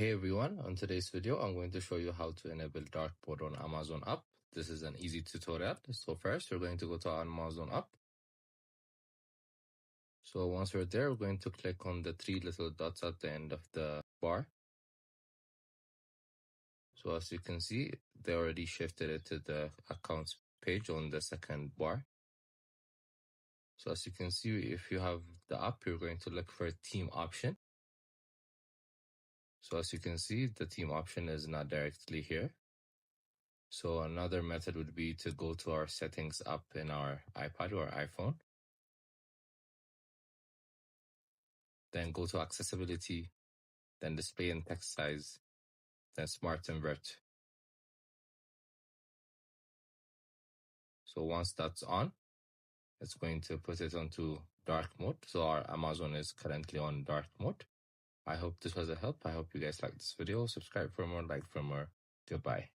Hey everyone, on today's video, I'm going to show you how to enable dark mode on Amazon app. This is an easy tutorial. So first, we're going to go to our Amazon app. So once we're there, we're going to click on the three little dots at the end of the bar. So as you can see, they already shifted it to the accounts page on the second bar. So as you can see, if you have the app, you're going to look for team option. So as you can see, the team option is not directly here. So another method would be to go to our settings app in our iPad or iPhone. Then go to accessibility, then display and text size, then smart invert. So once that's on, it's going to put it onto dark mode. So our Amazon is currently on dark mode. I hope this was a help. I hope you guys liked this video. Subscribe for more, like for more. Goodbye.